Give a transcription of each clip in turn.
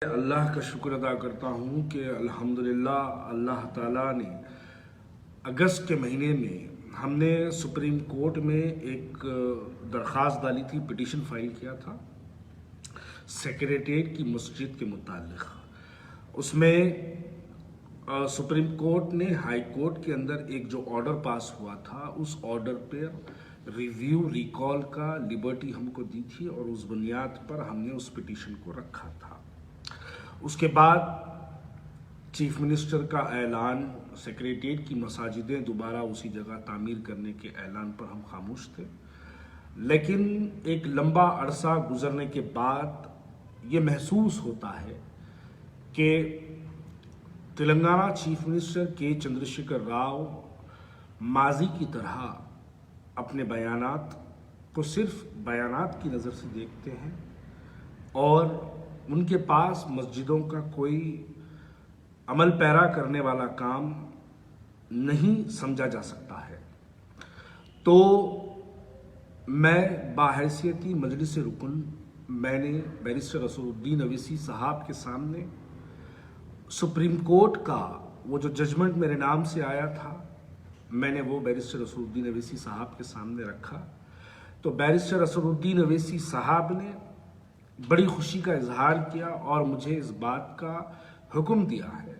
اللہ کا شکر ادا کرتا ہوں کہ الحمدللہ اللہ تعالیٰ نے اگست کے مہینے میں ہم نے سپریم کورٹ میں ایک درخواست ڈالی تھی، پٹیشن فائل کیا تھا سیکریٹریٹ کی مسجد کے متعلق۔ اس میں سپریم کورٹ نے ہائی کورٹ کے اندر ایک جو آرڈر پاس ہوا تھا، اس آرڈر پر ریویو ریکال کا لبرٹی ہم کو دی تھی، اور اس بنیاد پر ہم نے اس پٹیشن کو رکھا تھا۔ اس کے بعد چیف منسٹر کا اعلان، سیکریٹریٹ کی مساجدیں دوبارہ اسی جگہ تعمیر کرنے کے اعلان پر ہم خاموش تھے، لیکن ایک لمبا عرصہ گزرنے کے بعد یہ محسوس ہوتا ہے کہ تلنگانہ چیف منسٹر کے چندرشیکھر راؤ ماضی کی طرح اپنے بیانات کو صرف بیانات کی نظر سے دیکھتے ہیں، اور ان کے پاس مسجدوں کا کوئی عمل پیرا کرنے والا کام نہیں سمجھا جا سکتا ہے۔ تو میں باحیثیتی مجلس رکن میں نے بیرسٹر اسد الدین اویسی صاحب کے سامنے سپریم کورٹ کا وہ جو ججمنٹ میرے نام سے آیا تھا، میں نے وہ بیرسٹر اسد الدین اویسی صاحب کے سامنے رکھا۔ تو بیرسٹر اسد الدین اویسی صاحب نے بڑی خوشی کا اظہار کیا اور مجھے اس بات کا حکم دیا ہے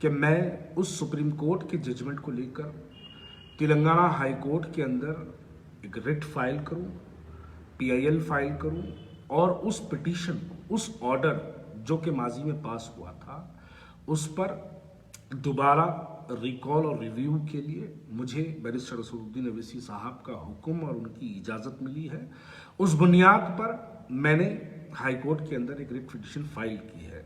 کہ میں اس سپریم کورٹ کے ججمنٹ کو لے کر تلنگانہ ہائی کورٹ کے اندر ایک ریٹ فائل کروں، PIL فائل کروں، اور اس پٹیشن، اس آرڈر جو کہ ماضی میں پاس ہوا تھا، اس پر دوبارہ ریکال اور ریویو کے لیے مجھے بیرسٹر اسد الدین اویسی صاحب کا حکم اور ان کی اجازت ملی ہے۔ اس بنیاد پر میں نے ہائی کورٹ کے اندر ایک ریٹ پٹیشن فائل کی ہے۔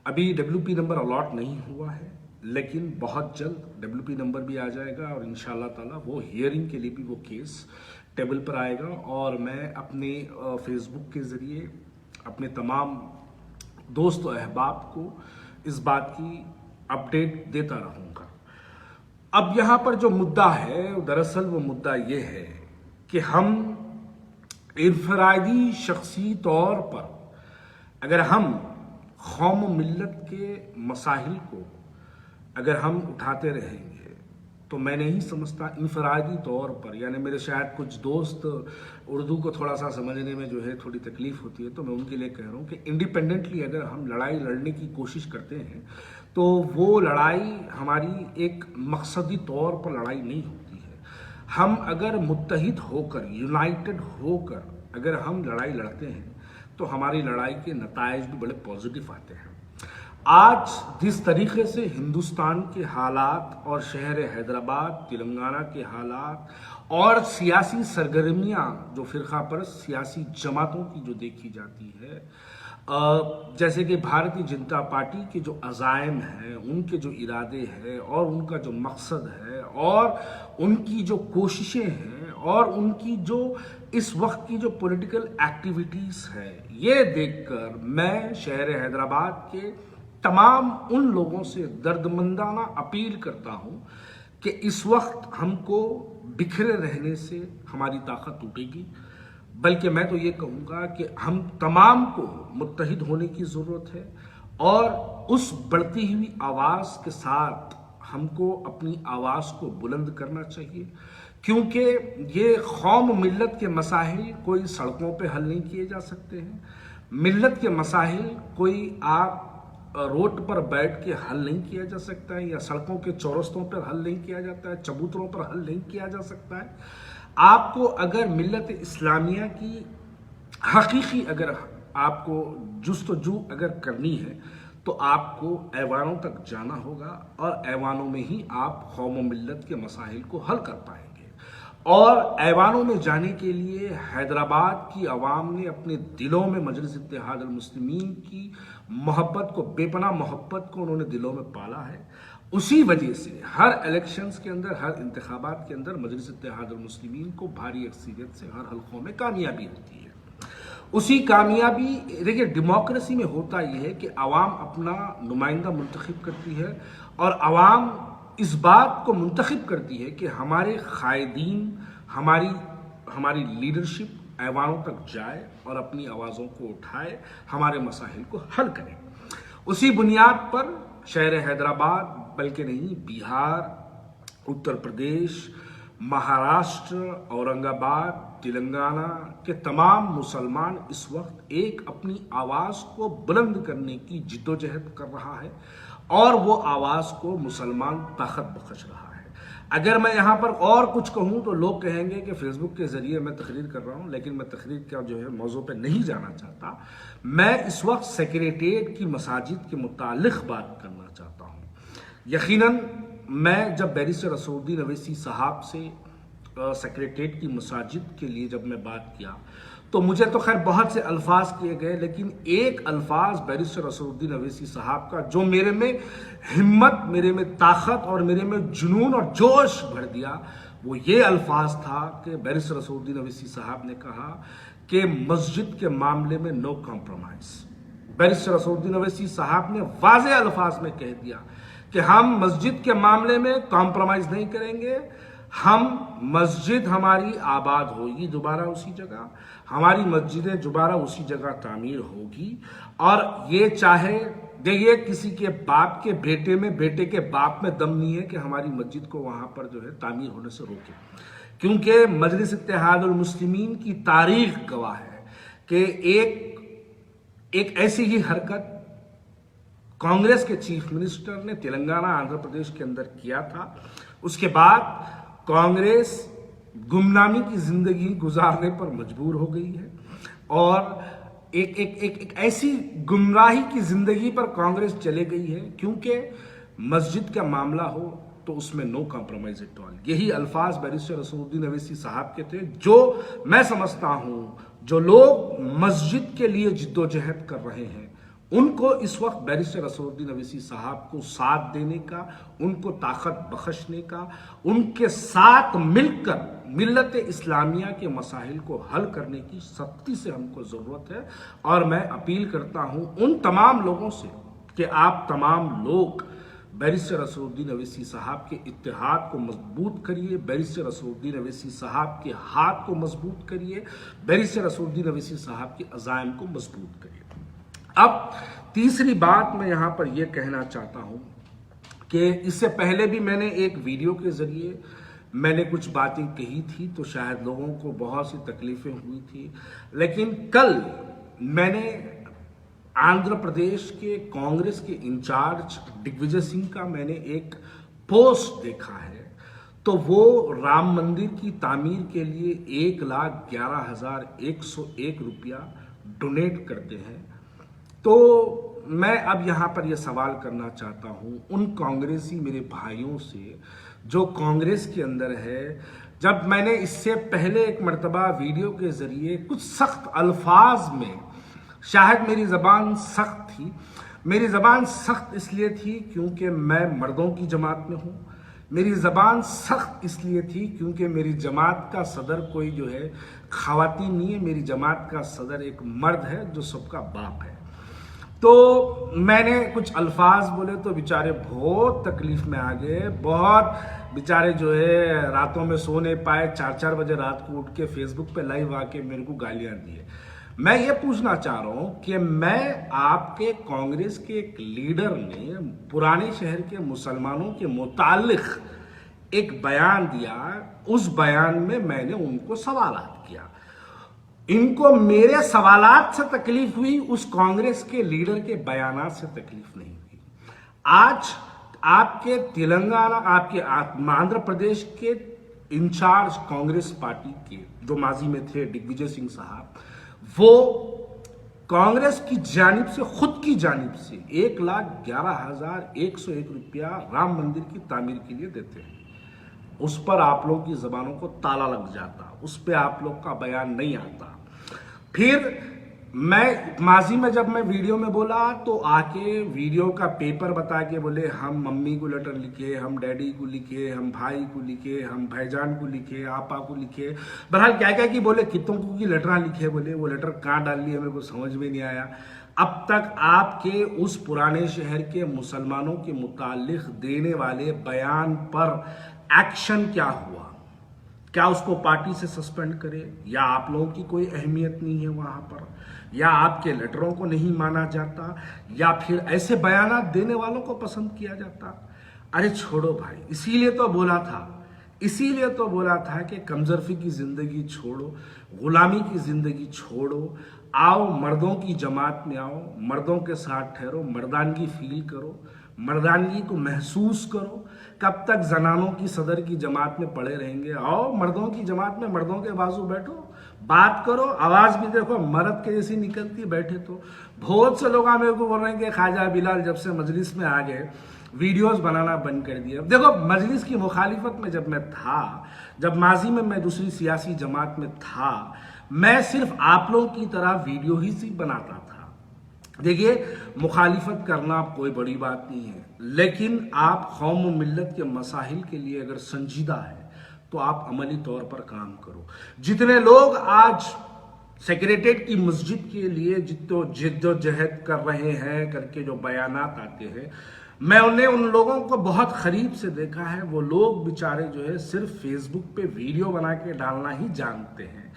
ابھی WP نمبر الاٹ نہیں ہوا ہے، لیکن بہت جلد WP نمبر بھی آ جائے گا، اور انشاءاللہ تعالی وہ ہیئرنگ کے لیے بھی وہ کیس ٹیبل پر آئے گا، اور میں اپنے فیس بک کے ذریعے اپنے تمام دوست و احباب کو اس بات کی اپڈیٹ دیتا رہوں گا۔ اب یہاں پر جو مدعا ہے، دراصل وہ مدعا یہ ہے کہ ہم انفرادی شخصی طور پر اگر ہم قوم و ملت کے مسائل کو اگر ہم اٹھاتے رہیں گے تو میں نہیں سمجھتا انفرادی طور پر، یعنی میرے شاید کچھ دوست اردو کو تھوڑا سا سمجھنے میں جو ہے تھوڑی تکلیف ہوتی ہے، تو میں ان کے لیے کہہ رہا ہوں کہ انڈیپینڈنٹلی اگر ہم لڑائی لڑنے کی کوشش کرتے ہیں تو وہ لڑائی ہماری ایک مقصدی طور پر لڑائی نہیں ہوتی ہے۔ ہم اگر متحد ہو کر، یونائٹڈ ہو کر اگر ہم لڑائی لڑتے ہیں تو ہماری لڑائی کے نتائج بھی بڑے پازیٹیو آتے ہیں۔ آج جس طریقے سے ہندوستان کے حالات اور شہر حیدرآباد، تلنگانہ کے حالات اور سیاسی سرگرمیاں جو فرقہ پرست سیاسی جماعتوں کی جو دیکھی جاتی ہے، جیسے کہ بھارتیہ جنتا پارٹی کے جو عزائم ہیں، ان کے جو ارادے ہیں اور ان کا جو مقصد ہے اور ان کی جو کوششیں ہیں اور ان کی جو اس وقت کی جو پولیٹیکل ایکٹیویٹیز ہے، یہ دیکھ کر میں شہر حیدرآباد کے تمام ان لوگوں سے دردمندانہ اپیل کرتا ہوں کہ اس وقت ہم کو بکھرے رہنے سے ہماری طاقت ٹوٹے گی، بلکہ میں تو یہ کہوں گا کہ ہم تمام کو متحد ہونے کی ضرورت ہے، اور اس بڑھتی ہوئی آواز کے ساتھ ہم کو اپنی آواز کو بلند کرنا چاہیے، کیونکہ یہ قوم ملت کے مسائل کوئی سڑکوں پہ حل نہیں کیے جا سکتے ہیں۔ ملت کے مسائل کوئی آپ روڈ پر بیٹھ کے حل نہیں کیا جا سکتا ہے، یا سڑکوں کے چورستوں پر حل نہیں کیا جاتا ہے، چبوتروں پر حل نہیں کیا جا سکتا ہے۔ آپ کو اگر ملت اسلامیہ کی حقیقی اگر آپ کو جستجو اگر کرنی ہے تو آپ کو ایوانوں تک جانا ہوگا، اور ایوانوں میں ہی آپ قوم و ملت کے مسائل کو حل کر پائیں گے۔ اور ایوانوں میں جانے کے لیے حیدرآباد کی عوام نے اپنے دلوں میں مجلس اتحاد المسلمین کی محبت کو، بے پناہ محبت کو انہوں نے دلوں میں پالا ہے۔ اسی وجہ سے ہر الیکشنز کے اندر، ہر انتخابات کے اندر مجلس اتحاد المسلمین کو بھاری اکثریت سے ہر حلقوں میں کامیابی ہوتی ہے۔ اسی کامیابی، دیکھیے ڈیموکریسی میں ہوتا یہ ہے کہ عوام اپنا نمائندہ منتخب کرتی ہے، اور عوام اس بات کو منتخب کرتی ہے کہ ہمارے قائدین، ہماری لیڈرشپ ایوانوں تک جائے اور اپنی آوازوں کو اٹھائے، ہمارے مسائل کو حل کرے۔ उसी बुनियाद पर शहर हैदराबाद बल्कि नहीं, बिहार, उत्तर प्रदेश, महाराष्ट्र, औरंगाबाद, तेलंगाना के तमाम मुसलमान इस वक्त एक अपनी आवाज़ को बुलंद करने की जिद्दोजहद कर रहा है और वो आवाज़ को मुसलमान ताकत बख्श रहा है। अगर मैं यहाँ पर और कुछ कहूँ तो लोग कहेंगे कि फेसबुक के ज़रिए मैं तकरीर कर रहा हूँ, लेकिन मैं तकरीर का जो है मौजू पे नहीं जाना चाहता। मैं इस वक्त सेक्रेटेरिएट की मसाजिद के मुतालिक बात करना चाहता हूँ। यकीनन मैं जब बैरिस्टर असदुद्दीन अवैसी साहब से सेक्रेटेरिएट की मसाजिद के लिए जब मैं बात किया तो मुझे तो खैर बहुत से अल्फाज किए गए, लेकिन एक अल्फाज बैरिस्टर असदुद्दीन अवैसी साहब का जो मेरे में हिम्मत, मेरे में ताकत और मेरे में जुनून और जोश भर दिया, वो ये अल्फाज था कि बैरिस्टर असदुद्दीन अवैसी साहब ने कहा कि मस्जिद के मामले में no compromise. Barrister Asaduddin Owaisi साहब ने वाज़ेह अल्फाज में कह दिया कि हम मस्जिद के मामले में कॉम्प्रोमाइज नहीं करेंगे। हम मस्जिद हमारी आबाद होगी दोबारा उसी जगह, हमारी मस्जिदें दोबारा उसी जगह तामीर होगी, और ये चाहे देखिए किसी के बाप के बेटे में, बेटे के बाप में दम नहीं है कि हमारी मस्जिद को वहाँ पर जो है तामीर होने से रोके, क्योंकि मजलिस इत्तेहादुल मुस्लिमीन की तारीख गवाह है कि एक ऐसी ही हरकत कांग्रेस के चीफ मिनिस्टर ने तेलंगाना, आंध्र प्रदेश के अंदर किया था। उसके बाद कांग्रेस गुमनामी की जिंदगी गुजारने पर मजबूर हो गई है और एक ऐसी गुमराही की जिंदगी पर कांग्रेस चले गई है, क्योंकि मस्जिद का मामला हो तो उसमें नो कॉम्प्रोमाइज एट ऑल। यही अल्फाज बैरिस्टर असदुद्दीन अवैसी साहब के थे, जो मैं समझता हूं जो लोग मस्जिद के लिए जिद्दोजहद कर रहे हैं उनको इस वक्त बैरिस्टर असदुद्दीन अवैसी साहब को साथ देने का, उनको ताकत बख्शने का, उनके साथ मिलकर मिल्लत इस्लामिया के मसाइल को हल करने की सख्ती से हमको ज़रूरत है। और मैं अपील करता हूं उन तमाम लोगों से कि आप तमाम लोग बैरिस्टर असदुद्दीन अवैसी साहब के इत्तेहाद को मजबूत करिए, बैरिस्टर असदुद्दीन अवैसी साहब के हाथ को मजबूत करिए, बैरिस्टर असदुद्दीन अवैसी साहब के अज़ाइम को मजबूत करिए। अब तीसरी बात मैं यहाँ पर यह कहना चाहता हूँ कि इससे पहले भी मैंने एक वीडियो के ज़रिए मैंने कुछ बातें कही थी, तो शायद लोगों को बहुत सी तकलीफ़ें हुई थी, लेकिन कल मैंने आंध्र प्रदेश के कांग्रेस के इंचार्ज दिग्विजय सिंह का मैंने एक पोस्ट देखा है, तो वो राम मंदिर की तामीर के लिए 1,11,101 रुपया डोनेट करते हैं। तो मैं अब यहाँ पर यह सवाल करना चाहता हूँ उन कांग्रेसी मेरे भाइयों से जो कांग्रेस के अंदर है। जब मैंने इससे पहले एक मर्तबा वीडियो के ज़रिए कुछ सख्त अल्फाज में, शायद मेरी ज़बान सख्त थी, मेरी ज़बान सख्त इसलिए थी क्योंकि मैं मर्दों की जमात में हूँ, मेरी ज़बान सख्त इसलिए थी क्योंकि मेरी जमात का सदर कोई जो है ख़वातीन नहीं है, मेरी जमात का सदर एक मर्द है जो सबका बाप है। तो मैंने कुछ अल्फाज बोले तो बेचारे बहुत तकलीफ में आ गए, बहुत बेचारे जो है रातों में सो नहीं पाए, 4-4 बजे रात को उठ के फेसबुक पे लाइव आके मेरे को गालियां दिए। मैं ये पूछना चाह रहा हूं कि मैं आपके कांग्रेस के एक लीडर ने पुराने शहर के मुसलमानों के मुतालिक एक बयान दिया, उस बयान में मैंने उनको सवालात किया, इनको मेरे सवालात से तकलीफ हुई, उस कांग्रेस के लीडर के बयानात से तकलीफ नहीं हुई। आज आपके तेलंगाना, आपके आंध्र प्रदेश के इंचार्ज कांग्रेस पार्टी के जो माजी में थे दिग्विजय सिंह साहब, वो कांग्रेस की जानिब से, खुद की जानिब से 1,11,101 रुपया राम मंदिर की तामीर के लिए देते हैं। उस पर आप लोगों की जबानों को ताला लग जाता, उस पर आप लोग का बयान नहीं आता। फिर मैं माजी में जब मैं वीडियो में बोला तो आके वीडियो का पेपर बता के बोले हम मम्मी को लेटर लिखे, हम डैडी को लिखे, हम भाई को लिखे, हम भाईजान को लिखे, आपा को लिखे, बहरहाल क्या क्या की बोले, कितों को की लेटर लिखे, बोले वो लेटर कहाँ डाल लिए मेरे को समझ में नहीं आया। अब तक आपके उस पुराने शहर के मुसलमानों के मुतालिक देने वाले बयान पर एक्शन क्या हुआ? क्या उसको पार्टी से सस्पेंड करे, या आप लोगों की कोई अहमियत नहीं है वहाँ पर, या आपके लेटरों को नहीं माना जाता, या फिर ऐसे बयानात देने वालों को पसंद किया जाता? अरे छोड़ो भाई, इसीलिए तो बोला था कि कमजरफी की जिंदगी छोड़ो, गुलामी की जिंदगी छोड़ो, आओ मर्दों की जमात में आओ, मर्दों के साथ ठहरो, मर्दानगी फील करो, मर्दानगी को महसूस करो। कब तक जनानों की सदर की जमात में पड़े रहेंगे? आओ मर्दों की जमात में, मर्दों के बाजू बैठो, बात करो, आवाज भी देखो मर्द के जैसी निकलती बैठे। तो बहुत से लोग मेरे को बोल रहे हैं कि ख्वाजा बिलाल जब से मजलिस में आ गए वीडियोस बनाना बंद कर दिया। देखो, मजलिस की मुखालिफत में जब मैं था, जब माजी में मैं दूसरी सियासी जमात में था, मैं सिर्फ आप लोगों की तरह वीडियो ही सिर्फ बनाता था। देखिए, मुखालिफत करना कोई बड़ी बात नहीं है, लेकिन आप कौम व मिल्लत के मसाइल के लिए अगर संजीदा है तो आप अमली तौर पर काम करो। जितने लोग आज सेक्रेटेरिएट की मस्जिद के लिए जिद्दोजहद कर रहे हैं करके जो बयानात आते हैं, मैं उन लोगों को बहुत करीब से देखा है। वो लोग बेचारे जो है सिर्फ फेसबुक पे वीडियो बना के डालना ही जानते हैं।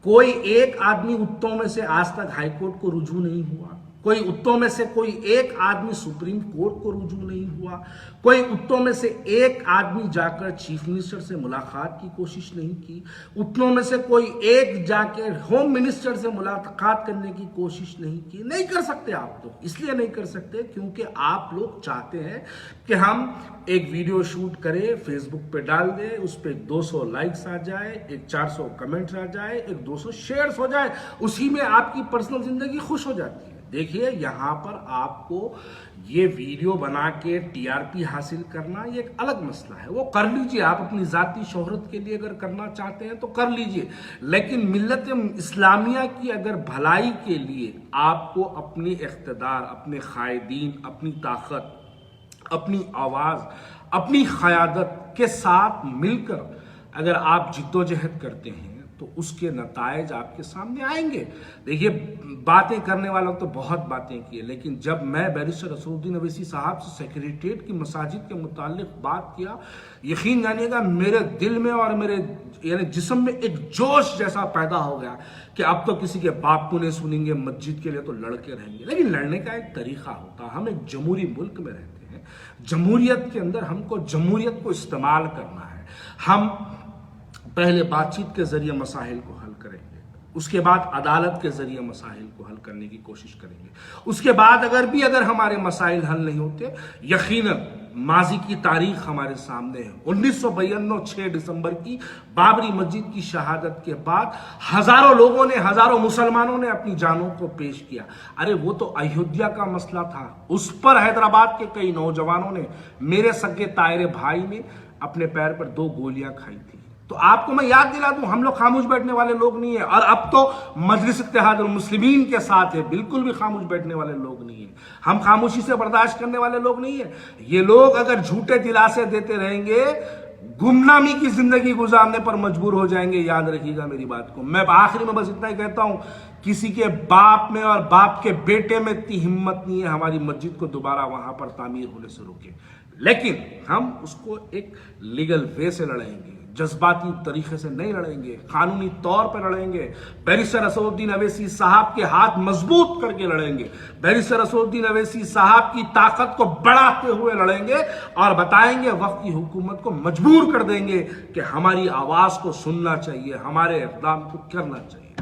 कोई एक आदमी उत्तों में से आज तक हाईकोर्ट को रुजू नहीं हुआ, कोई उत्तों में से कोई एक आदमी सुप्रीम कोर्ट को रुजू नहीं हुआ, कोई उत्तों में से एक आदमी जाकर चीफ मिनिस्टर से मुलाकात की कोशिश नहीं की, उत्तों में से कोई एक जाकर होम मिनिस्टर से मुलाकात करने की कोशिश नहीं की। नहीं कर सकते आप तो, इसलिए नहीं कर सकते क्योंकि आप लोग चाहते हैं कि हम एक वीडियो शूट करें, फेसबुक पे डाल दें, उस पर 200 लाइक्स आ जाए, एक 400 कमेंट्स आ जाए, एक 200 शेयर्स हो जाए, उसी में आपकी पर्सनल जिंदगी खुश हो जाती है। देखिए, यहाँ पर आपको ये वीडियो बना के टीआरपी हासिल करना ये एक अलग मसला है, वो कर लीजिए। आप अपनी जाती शोहरत के लिए अगर करना चाहते हैं तो कर लीजिए, लेकिन मिल्लत इस्लामिया की अगर भलाई के लिए आपको अपनी इख्तिदार, अपने कायदीन, अपनी ताकत, अपनी आवाज़, अपनी क़यादत के साथ मिलकर अगर आप जिद्दोजहद करते हैं तो उसके नतायज आपके सामने आएंगे। देखिए, बातें करने वालों तो बहुत बातें की है, लेकिन जब मैं बैरिस्टर असदुद्दीन अवैसी साहब से सेक्रेटेरिएट की मसाजिद के मुतालिक बात किया, यकीन जानिएगा मेरे दिल में और मेरे यानी जिस्म में एक जोश जैसा पैदा हो गया कि अब तो किसी के बाप को नहीं सुनेंगे, मस्जिद के लिए तो लड़के रहेंगे। लेकिन लड़ने का एक तरीका होता है, हम एक जमहूरी मुल्क में रहते हैं, जमहूरियत के अंदर हमको जमहूरियत को इस्तेमाल करना है। हम पहले बातचीत के जरिए मसाइल को हल करेंगे, उसके बाद अदालत के जरिए मसाइल को हल करने की कोशिश करेंगे, उसके बाद अगर हमारे मसाइल हल नहीं होते, यकीनन माजी की तारीख हमारे सामने है। 1992 6 दिसंबर की बाबरी मस्जिद की शहादत के बाद हजारों लोगों ने, हजारों मुसलमानों ने अपनी जानों को पेश किया। अरे वो तो अयोध्या का मसला था, उस पर हैदराबाद के कई नौजवानों ने, मेरे सगे तायरे भाई ने अपने पैर पर 2 गोलियां खाई थी। तो आपको मैं याद दिला दूं, हम लोग खामोश बैठने वाले लोग नहीं है, और अब तो मजलिस इत्तेहाद उल मुस्लिमीन के साथ है, बिल्कुल भी खामोश बैठने वाले लोग नहीं है। हम खामोशी से बर्दाश्त करने वाले लोग नहीं है। ये लोग अगर झूठे दिलासे देते रहेंगे, गुमनामी की जिंदगी गुजारने पर मजबूर हो जाएंगे। याद रखिएगा मेरी बात को। मैं आखिरी में बस इतना ही कहता हूं, किसी के बाप में और बाप के बेटे में इतनी हिम्मत नहीं है हमारी मस्जिद को दोबारा वहां पर तामीर होने से रोके, लेकिन हम उसको एक लीगल वे से लड़ेंगे, जज्बाती तरीके से नहीं लड़ेंगे, कानूनी तौर पर लड़ेंगे। बैरिस्टर असदुद्दीन अवैसी साहब के हाथ मजबूत करके लड़ेंगे, बैरिस्टर असदुद्दीन अवैसी साहब की ताकत को बढ़ाते हुए लड़ेंगे, और बताएंगे, वक्त की हुकूमत को मजबूर कर देंगे कि हमारी आवाज को सुनना चाहिए, हमारे इक़दाम को करना चाहिए।